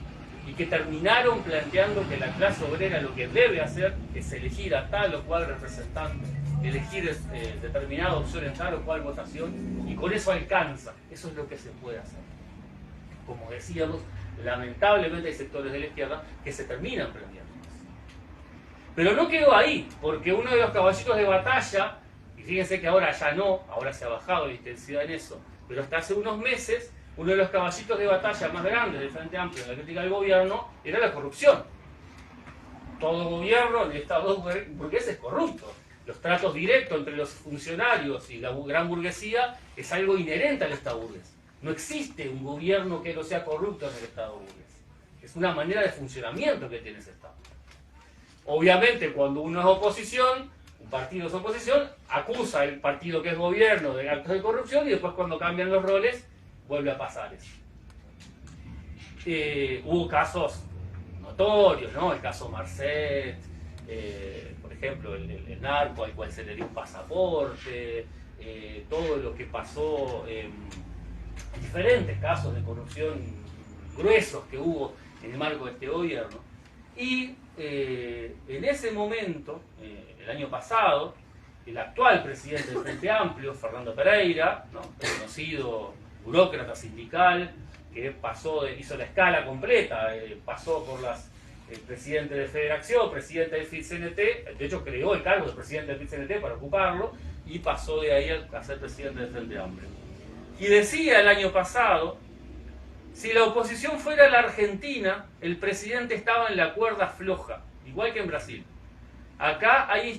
y que terminaron planteando que la clase obrera lo que debe hacer es elegir a tal o cual representante, elegir determinada opción en tal o cual votación, y con eso alcanza. Eso es lo que se puede hacer. Como decíamos, lamentablemente hay sectores de la izquierda que se terminan prendiendo. Pero no quedó ahí, porque uno de los caballitos de batalla, y fíjense que ahora ya no, ahora se ha bajado la intensidad en eso, pero hasta hace unos meses, uno de los caballitos de batalla más grandes del Frente Amplio en la crítica del gobierno era la corrupción. Todo gobierno, el Estado burgués es corrupto. Los tratos directos entre los funcionarios y la gran burguesía es algo inherente al Estado burgués. No existe un gobierno que no sea corrupto en el Estado burgués. Es una manera de funcionamiento que tiene ese Estado. Obviamente, cuando uno es oposición, un partido es oposición, acusa al partido que es gobierno de actos de corrupción y después cuando cambian los roles, vuelve a pasar eso. Hubo casos notorios, ¿no? El caso Marcet, por ejemplo, el narco al cual se le dio un pasaporte, todo lo que pasó, diferentes casos de corrupción gruesos que hubo en el marco de este gobierno. Y en ese momento, el año pasado, el actual presidente del Frente Amplio, Fernando Pereira, ¿no? Conocido burócrata sindical, que hizo la escala completa, pasó por presidente de Federación, presidente del FIT-CNT, de hecho creó el cargo de presidente del FIT-CNT para ocuparlo, y pasó de ahí a ser presidente del Frente Amplio. Y decía el año pasado, si la oposición fuera la Argentina, el presidente estaba en la cuerda floja, igual que en Brasil. Acá hay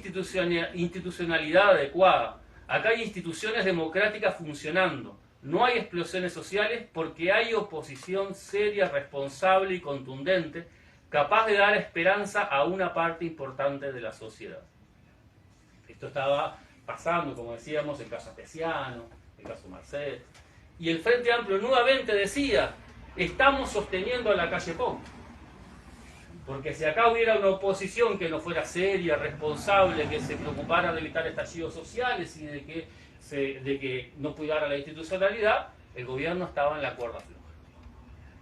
institucionalidad adecuada, acá hay instituciones democráticas funcionando, no hay explosiones sociales porque hay oposición seria, responsable y contundente, capaz de dar esperanza a una parte importante de la sociedad. Esto estaba pasando, como decíamos, el caso Astesiano, el caso Marcet, y el Frente Amplio nuevamente decía, estamos sosteniendo a la calle Pou. Porque si acá hubiera una oposición que no fuera seria, responsable, que se preocupara de evitar estallidos sociales y de que no cuidara la institucionalidad, el gobierno estaba en la cuerda floja.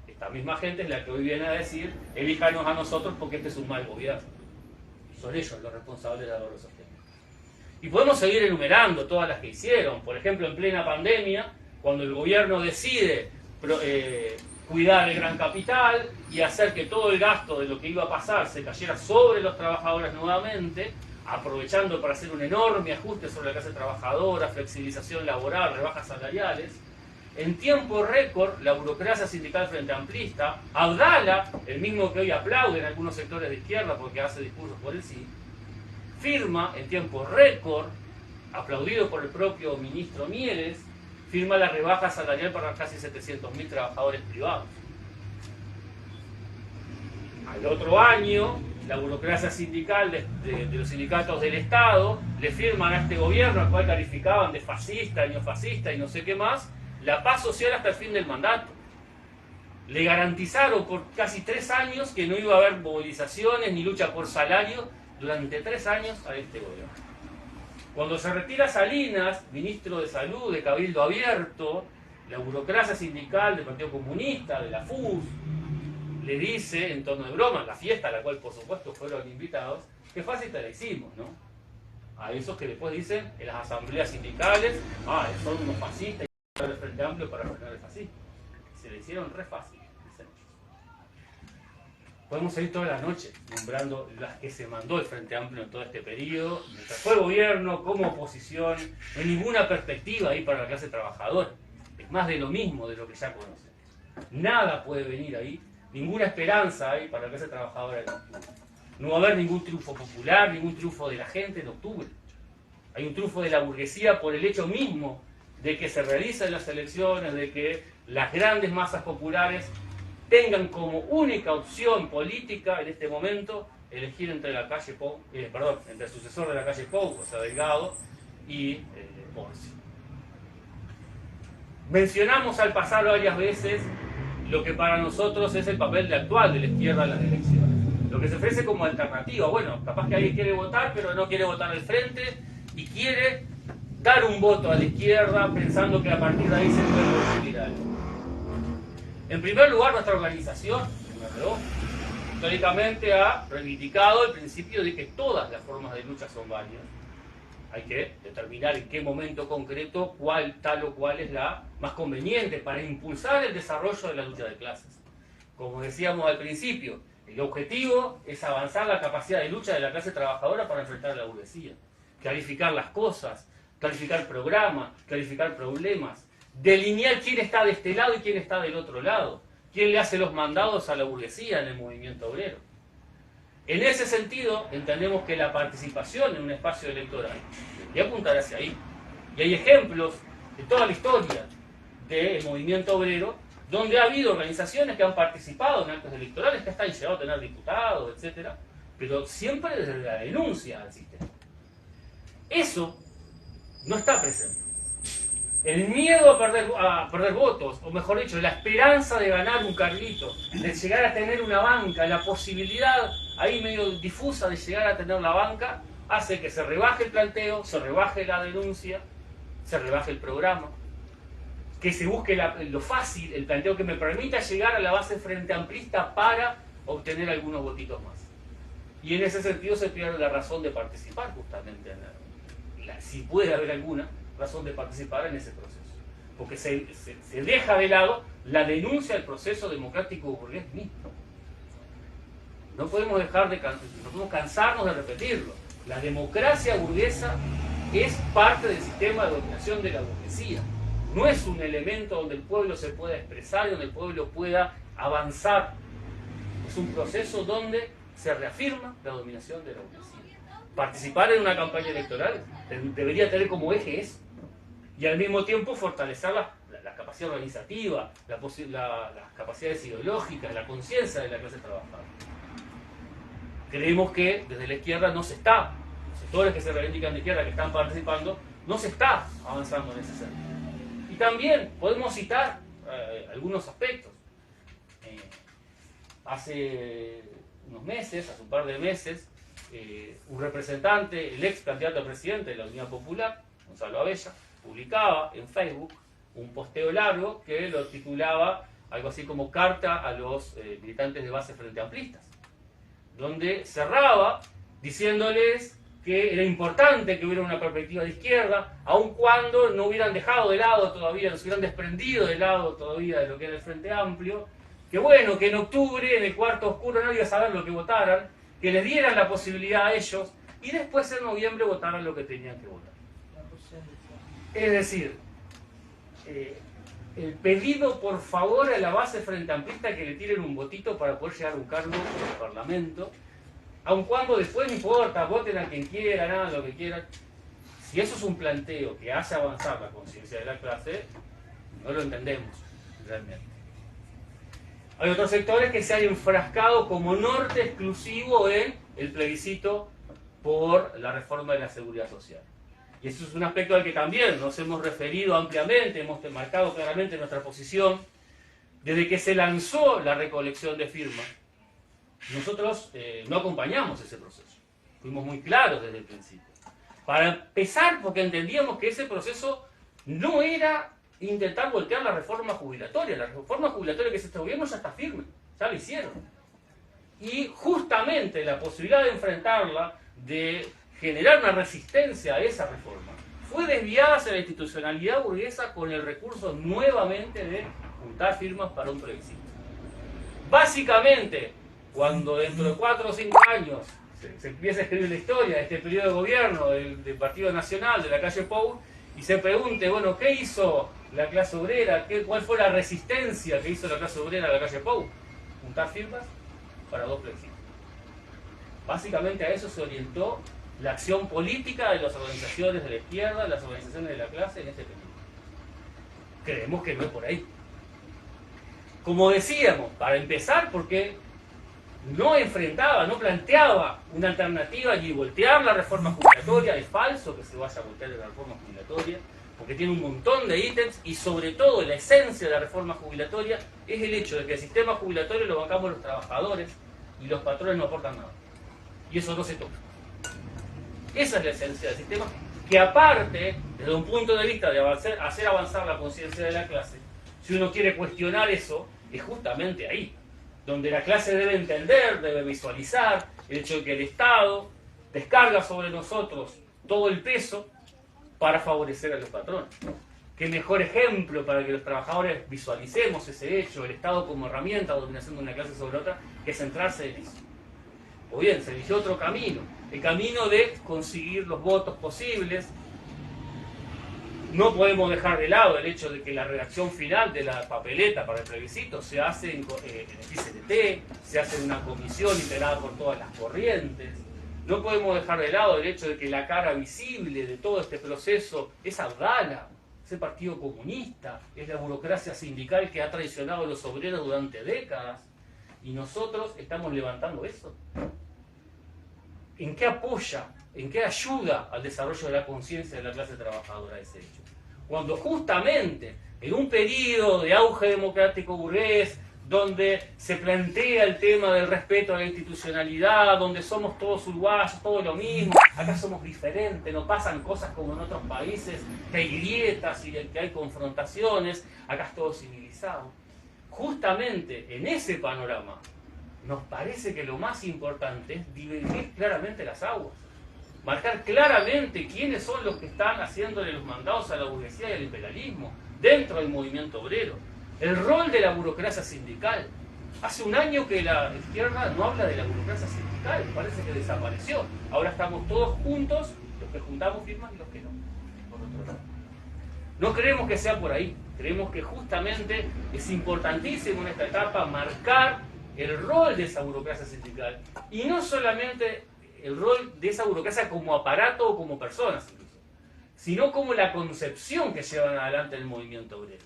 Esta misma gente es la que hoy viene a decir, elíjanos a nosotros porque este es un mal gobierno. Son ellos los responsables de haberlo sostenido. Y podemos seguir enumerando todas las que hicieron. Por ejemplo, en plena pandemia, cuando el gobierno decide cuidar el gran capital y hacer que todo el gasto de lo que iba a pasar se cayera sobre los trabajadores nuevamente, aprovechando para hacer un enorme ajuste sobre la clase trabajadora, flexibilización laboral, rebajas salariales. En tiempo récord, la burocracia sindical frente amplista, Abdala, el mismo que hoy aplaude en algunos sectores de izquierda porque hace discursos por el sí, firma en tiempo récord, aplaudido por el propio ministro Mieres, firma la rebaja salarial para casi 700.000 trabajadores privados. Al otro año, la burocracia sindical de los sindicatos del Estado le firman a este gobierno, al cual calificaban de fascista, neofascista y no sé qué más, la paz social hasta el fin del mandato. Le garantizaron por casi 3 años que no iba a haber movilizaciones ni lucha por salario durante 3 años a este gobierno. Cuando se retira Salinas, ministro de Salud, de Cabildo Abierto, la burocracia sindical del Partido Comunista, de la FUS, le dice, en tono de broma, en la fiesta a la cual por supuesto fueron invitados, que fácil te la hicimos, ¿no? A esos que después dicen en las asambleas sindicales, son unos fascistas y el Frente Amplio para frenar el fascismo. Se le hicieron re fácil, dicen ellos. Podemos seguir toda la noche nombrando las que se mandó el Frente Amplio en todo este periodo, mientras fue gobierno, como oposición, no hay ninguna perspectiva ahí para la clase trabajadora. Es más de lo mismo de lo que ya conocen. Nada puede venir ahí, ninguna esperanza hay para la clase trabajadora en octubre. No va a haber ningún triunfo popular, ningún triunfo de la gente en octubre. Hay un triunfo de la burguesía por el hecho mismo de que se realicen las elecciones, de que las grandes masas populares tengan como única opción política en este momento elegir entre la calle Pou, entre el sucesor de la calle Pou, o sea, Delgado, y Orsi. Mencionamos al pasar varias veces lo que para nosotros es el papel actual de la izquierda en las elecciones. Lo que se ofrece como alternativa, bueno, capaz que alguien quiere votar, pero no quiere votar al frente y quiere dar un voto a la izquierda pensando que a partir de ahí se puede conseguir algo. En primer lugar, nuestra organización, históricamente ha reivindicado el principio de que todas las formas de lucha son válidas. Hay que determinar en qué momento concreto tal o cual es la más conveniente para impulsar el desarrollo de la lucha de clases. Como decíamos al principio, el objetivo es avanzar la capacidad de lucha de la clase trabajadora para enfrentar a la burguesía. Clarificar las cosas, clarificar programas, clarificar problemas, delinear quién está de este lado y quién está del otro lado, quién le hace los mandados a la burguesía en el movimiento obrero. En ese sentido, entendemos que la participación en un espacio electoral debería apuntar hacia ahí. Y hay ejemplos de toda la historia del movimiento obrero donde ha habido organizaciones que han participado en actos electorales, que hasta han llegado a tener diputados, etc., pero siempre desde la denuncia al sistema. Eso no está presente. El miedo a perder votos, o mejor dicho, la esperanza de ganar un carguito, de llegar a tener una banca, la posibilidad ahí medio difusa de llegar a tener la banca, hace que se rebaje el planteo, se rebaje la denuncia, se rebaje el programa, que se busque lo fácil, el planteo que me permita llegar a la base frente amplista para obtener algunos votitos más. Y en ese sentido se pierde la razón de participar justamente, si puede haber alguna razón de participar en ese proceso. Porque se deja de lado la denuncia del proceso democrático burgués mismo. No podemos cansarnos de repetirlo. La democracia burguesa es parte del sistema de dominación de la burguesía. No es un elemento donde el pueblo se pueda expresar y donde el pueblo pueda avanzar. Es un proceso donde se reafirma la dominación de la burguesía. Participar en una campaña electoral debería tener como eje eso. Y al mismo tiempo fortalecer la capacidad organizativa, las capacidades ideológicas, la conciencia de la clase trabajadora. Creemos que desde la izquierda no se está, los sectores que se reivindican de izquierda que están participando, no se está avanzando en ese sentido. Y también podemos citar algunos aspectos. Hace unos meses, hace un par de meses, un representante, el ex candidato a presidente de la Unidad Popular, Gonzalo Abella, publicaba en Facebook un posteo largo que lo titulaba algo así como Carta a los militantes de base frente amplistas, donde cerraba diciéndoles que era importante que hubiera una perspectiva de izquierda, aun cuando no hubieran dejado de lado todavía, no se hubieran desprendido de lado todavía de lo que era el Frente Amplio, que bueno, que en octubre, en el cuarto oscuro, nadie iba a saber lo que votaran, que les dieran la posibilidad a ellos, y después en noviembre votaran lo que tenían que votar. Es decir, el pedido por favor a la base frente amplista que le tiren un votito para poder llegar a un cargo en el Parlamento, aun cuando después no importa, voten a quien quieran, hagan lo que quieran. Si eso es un planteo que hace avanzar la conciencia de la clase, no lo entendemos realmente. Hay otros sectores que se han enfrascado como norte exclusivo en el plebiscito por la reforma de la seguridad social. Y eso es un aspecto al que también nos hemos referido ampliamente, hemos marcado claramente nuestra posición. Desde que se lanzó la recolección de firmas, nosotros no acompañamos ese proceso. Fuimos muy claros desde el principio. Para empezar, porque entendíamos que ese proceso no era intentar voltear la reforma jubilatoria. La reforma jubilatoria que hizo este gobierno ya está firme, ya lo hicieron. Y justamente la posibilidad de enfrentarla, de generar una resistencia a esa reforma, fue desviada hacia la institucionalidad burguesa con el recurso nuevamente de juntar firmas para un plebiscito. Básicamente, cuando dentro de 4 o 5 años se empieza a escribir la historia de este periodo de gobierno del Partido Nacional, de la calle Pou, y se pregunte, bueno, ¿qué hizo la clase obrera? ¿Cuál fue la resistencia que hizo la clase obrera a la calle Pou? Juntar firmas para 2 plebiscitos. Básicamente a eso se orientó la acción política de las organizaciones de la izquierda, de las organizaciones de la clase en este periodo. Creemos que no es por ahí. Como decíamos, para empezar, porque no enfrentaba, no planteaba una alternativa y voltear la reforma jubilatoria. Es falso que se vaya a voltear la reforma jubilatoria, porque tiene un montón de ítems y sobre todo la esencia de la reforma jubilatoria es el hecho de que el sistema jubilatorio lo bancamos los trabajadores y los patrones no aportan nada. Y eso no se toca. Esa es la esencia del sistema, que aparte, desde un punto de vista de hacer avanzar la conciencia de la clase, si uno quiere cuestionar eso, es justamente ahí, donde la clase debe entender, debe visualizar el hecho de que el Estado descarga sobre nosotros todo el peso para favorecer a los patrones. qué mejor ejemplo para que los trabajadores visualicemos ese hecho, el Estado como herramienta de dominación de una clase sobre otra, que centrarse en eso. O bien, se eligió otro camino, el camino de conseguir los votos posibles. No podemos dejar de lado el hecho de que la redacción final de la papeleta para el plebiscito se hace en el ICNT, se hace en una comisión integrada por todas las corrientes. No podemos dejar de lado el hecho de que la cara visible de todo este proceso es Abdala, es el Partido Comunista, es la burocracia sindical que ha traicionado a los obreros durante décadas. Y nosotros estamos levantando eso. ¿En qué apoya, en qué ayuda al desarrollo de la conciencia de la clase trabajadora ese hecho? Cuando justamente en un periodo de auge democrático burgués, donde se plantea el tema del respeto a la institucionalidad, donde somos todos uruguayos, todo lo mismo, acá somos diferentes, no pasan cosas como en otros países, que hay grietas y que hay confrontaciones, acá es todo civilizado. Justamente en ese panorama, nos parece que lo más importante es dividir claramente las aguas. Marcar claramente quiénes son los que están haciéndole los mandados a la burguesía y al imperialismo dentro del movimiento obrero. El rol de la burocracia sindical. Hace un año que la izquierda no habla de la burocracia sindical, parece que desapareció. Ahora estamos todos juntos, los que juntamos firmas y los que no. Por otro lado. No creemos que sea por ahí, creemos que justamente es importantísimo en esta etapa marcar el rol de esa burocracia sindical, y no solamente el rol de esa burocracia como aparato o como personas incluso, sino como la concepción que llevan adelante el movimiento obrero,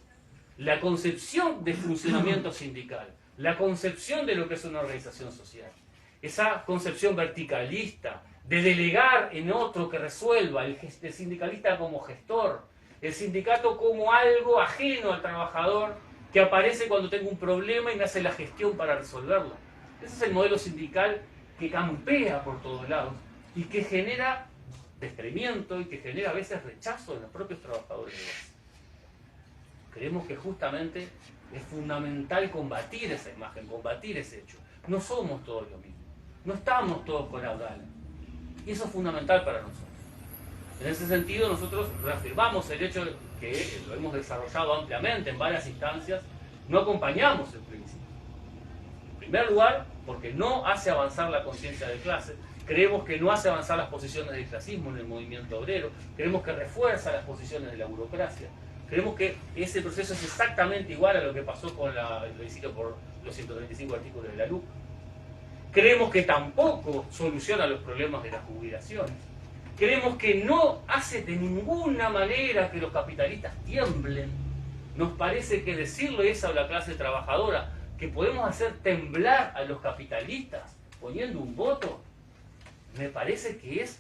la concepción de funcionamiento sindical, la concepción de lo que es una organización social, esa concepción verticalista, de delegar en otro que resuelva, el sindicalista como gestor, el sindicato como algo ajeno al trabajador, que aparece cuando tengo un problema y me hace la gestión para resolverlo. Ese es el modelo sindical que campea por todos lados y que genera descreimiento y que genera a veces rechazo de los propios trabajadores de base. Creemos que justamente es fundamental combatir esa imagen, combatir ese hecho. No somos todos lo mismo, no estamos todos con Abdala. Y eso es fundamental para nosotros. En ese sentido, nosotros reafirmamos el hecho de que lo hemos desarrollado ampliamente en varias instancias, no acompañamos el plebiscito. En primer lugar, porque no hace avanzar la conciencia de clase, creemos que no hace avanzar las posiciones del clasismo en el movimiento obrero, creemos que refuerza las posiciones de la burocracia, creemos que ese proceso es exactamente igual a lo que pasó con el plebiscito por los 135 artículos de la LUC. Creemos que tampoco soluciona los problemas de las jubilaciones. Creemos que no hace de ninguna manera que los capitalistas tiemblen. Nos parece que decirle eso a la clase trabajadora, que podemos hacer temblar a los capitalistas poniendo un voto, me parece que es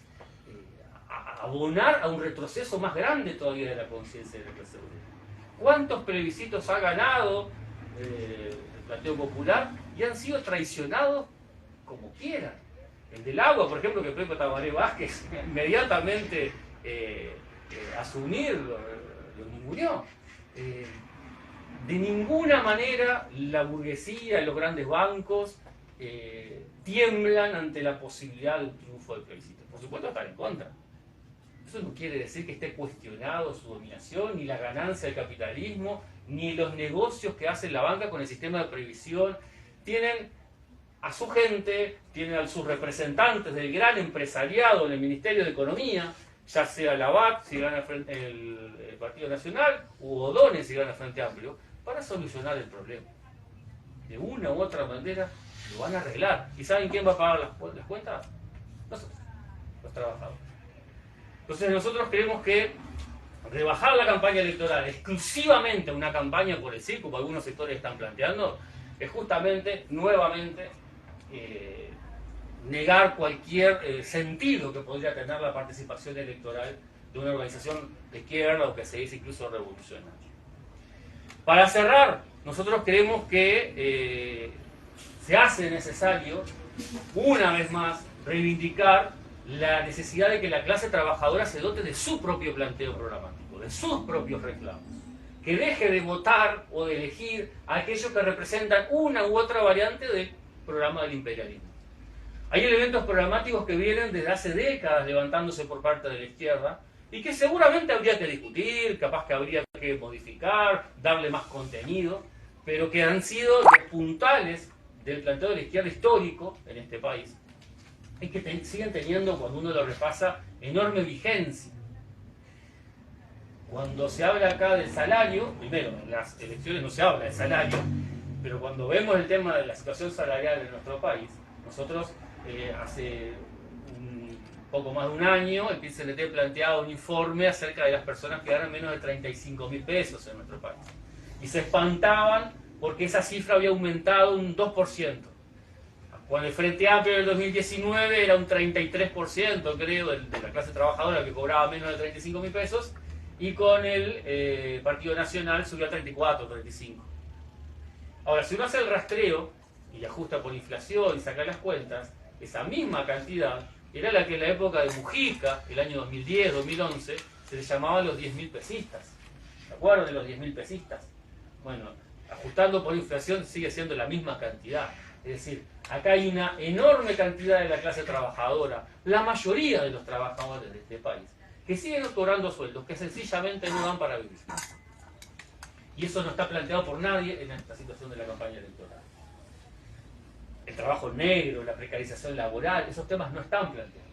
abonar a un retroceso más grande todavía de la conciencia de la clase obrera. ¿Cuántos plebiscitos ha ganado el Partido Popular y han sido traicionados como quieran? El del agua, por ejemplo, que Pepe Tabaré Vázquez inmediatamente asumir lo ninguneó. De ninguna manera la burguesía y los grandes bancos tiemblan ante la posibilidad de un triunfo del plebiscito. Por supuesto, están en contra. Eso no quiere decir que esté cuestionado su dominación, ni la ganancia del capitalismo, ni los negocios que hace la banca con el sistema de previsión. Tienen a su gente, tienen a sus representantes del gran empresariado en el Ministerio de Economía, ya sea la BAT, si gana el Partido Nacional, u O'Donnell, si gana el Frente Amplio, para solucionar el problema. De una u otra manera lo van a arreglar. ¿Y saben quién va a pagar las cuentas? Nosotros, los trabajadores. Entonces nosotros creemos que rebajar la campaña electoral exclusivamente a una campaña por el sí, como algunos sectores están planteando, es justamente, nuevamente, negar cualquier sentido que podría tener la participación electoral de una organización de izquierda o que se dice incluso revolucionaria. Para cerrar, nosotros creemos que se hace necesario, una vez más, reivindicar la necesidad de que la clase trabajadora se dote de su propio planteo programático, de sus propios reclamos, que deje de votar o de elegir a aquellos que representan una u otra variante del programa del imperialismo. Hay elementos programáticos que vienen desde hace décadas levantándose por parte de la izquierda y que seguramente habría que discutir, capaz que habría que modificar, darle más contenido, pero que han sido los puntales del planteo de la izquierda histórico en este país, y que siguen teniendo, cuando uno lo repasa, enorme vigencia. Cuando se habla acá del salario, primero, en las elecciones no se habla de salario, pero cuando vemos el tema de la situación salarial en nuestro país, nosotros hace un poco más de un año el PIT-CNT planteaba un informe acerca de las personas que ganan menos de 35.000 pesos en nuestro país. Y se espantaban porque esa cifra había aumentado un 2%. Cuando el Frente Amplio del 2019 era un 33%, creo, de la clase trabajadora que cobraba menos de 35.000 pesos, y con el Partido Nacional subió a 34, 35. Ahora, si uno hace el rastreo y ajusta por inflación y saca las cuentas, esa misma cantidad era la que en la época de Mujica, el año 2010, 2011, se le llamaban los 10.000 pesistas. ¿Se acuerdan de los 10.000 pesistas? Bueno, ajustando por inflación sigue siendo la misma cantidad. Es decir, acá hay una enorme cantidad de la clase trabajadora, la mayoría de los trabajadores de este país, que siguen cobrando sueldos que sencillamente no dan para vivir. Y eso no está planteado por nadie en esta situación de la campaña electoral. El trabajo negro, la precarización laboral, esos temas no están planteados.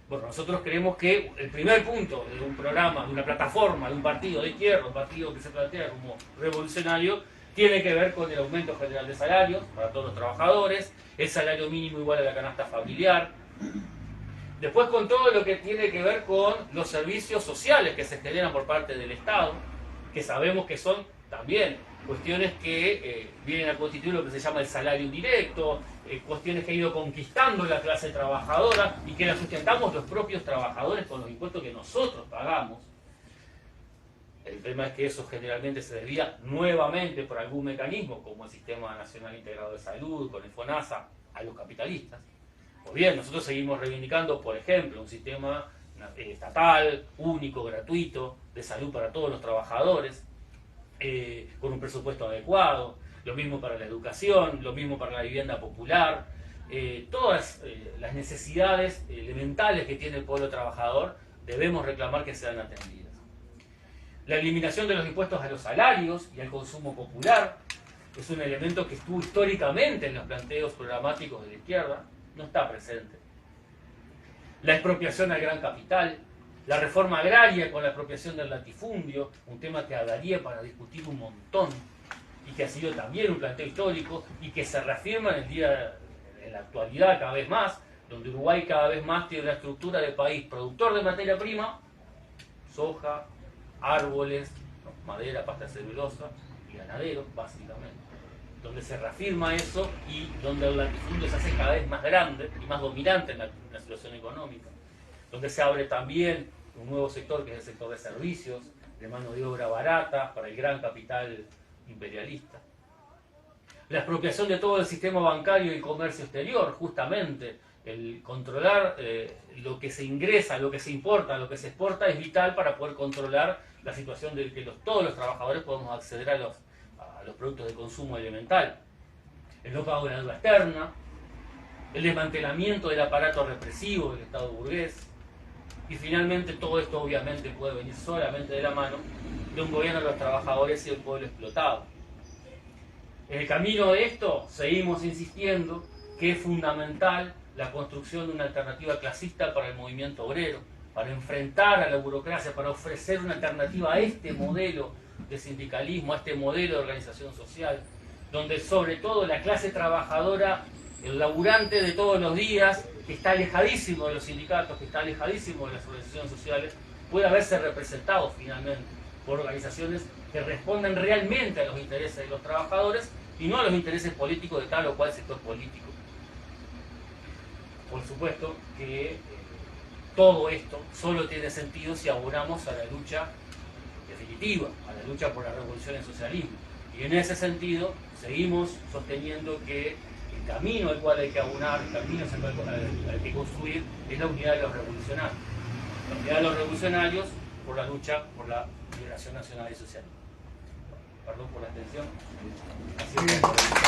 Bueno, nosotros creemos que el primer punto de un programa, de una plataforma, de un partido de izquierda, un partido que se plantea como revolucionario, tiene que ver con el aumento general de salarios para todos los trabajadores, el salario mínimo igual a la canasta familiar. Después con todo lo que tiene que ver con los servicios sociales que se generan por parte del Estado, que sabemos que son también cuestiones que vienen a constituir lo que se llama el salario indirecto, cuestiones que ha ido conquistando la clase trabajadora y que la sustentamos los propios trabajadores con los impuestos que nosotros pagamos. El tema es que eso generalmente se desvía nuevamente por algún mecanismo, como el Sistema Nacional Integrado de Salud, con el FONASA, a los capitalistas. Pues bien, nosotros seguimos reivindicando, por ejemplo, un sistema estatal, único, gratuito, de salud para todos los trabajadores, con un presupuesto adecuado, lo mismo para la educación, lo mismo para la vivienda popular, todas las necesidades elementales que tiene el pueblo trabajador debemos reclamar que sean atendidas. La eliminación de los impuestos a los salarios y al consumo popular es un elemento que estuvo históricamente en los planteos programáticos de la izquierda, no está presente. La expropiación al gran capital, la reforma agraria con la expropiación del latifundio, un tema que daría para discutir un montón y que ha sido también un planteo histórico y que se reafirma en la actualidad cada vez más, donde Uruguay cada vez más tiene una estructura de país productor de materia prima, soja, árboles, madera, pasta celulosa y ganaderos, básicamente. Donde se reafirma eso y donde el latifundio se hace cada vez más grande y más dominante en la situación económica. Donde se abre también un nuevo sector que es el sector de servicios, de mano de obra barata para el gran capital imperialista. La expropiación de todo el sistema bancario y el comercio exterior, justamente el controlar lo que se ingresa, lo que se importa, lo que se exporta es vital para poder controlar la situación de que todos los trabajadores podamos acceder a los productos de consumo elemental. El no pago de la deuda externa, el desmantelamiento del aparato represivo del Estado burgués, y finalmente todo esto obviamente puede venir solamente de la mano de un gobierno de los trabajadores y del pueblo explotado. En el camino de esto seguimos insistiendo que es fundamental la construcción de una alternativa clasista para el movimiento obrero, para enfrentar a la burocracia, para ofrecer una alternativa a este modelo de sindicalismo, a este modelo de organización social, donde sobre todo la clase trabajadora, el laburante de todos los días, que está alejadísimo de los sindicatos, que está alejadísimo de las organizaciones sociales, pueda verse representado finalmente por organizaciones que respondan realmente a los intereses de los trabajadores y no a los intereses políticos de tal o cual sector político. Por supuesto que todo esto solo tiene sentido si abonamos a la lucha definitiva, a la lucha por la revolución en socialismo. Y en ese sentido seguimos sosteniendo que el camino al cual hay que abonar, el camino al cual hay que construir es la unidad de los revolucionarios. La unidad de los revolucionarios por la lucha por la liberación nacional y social. Perdón por la atención. Así es.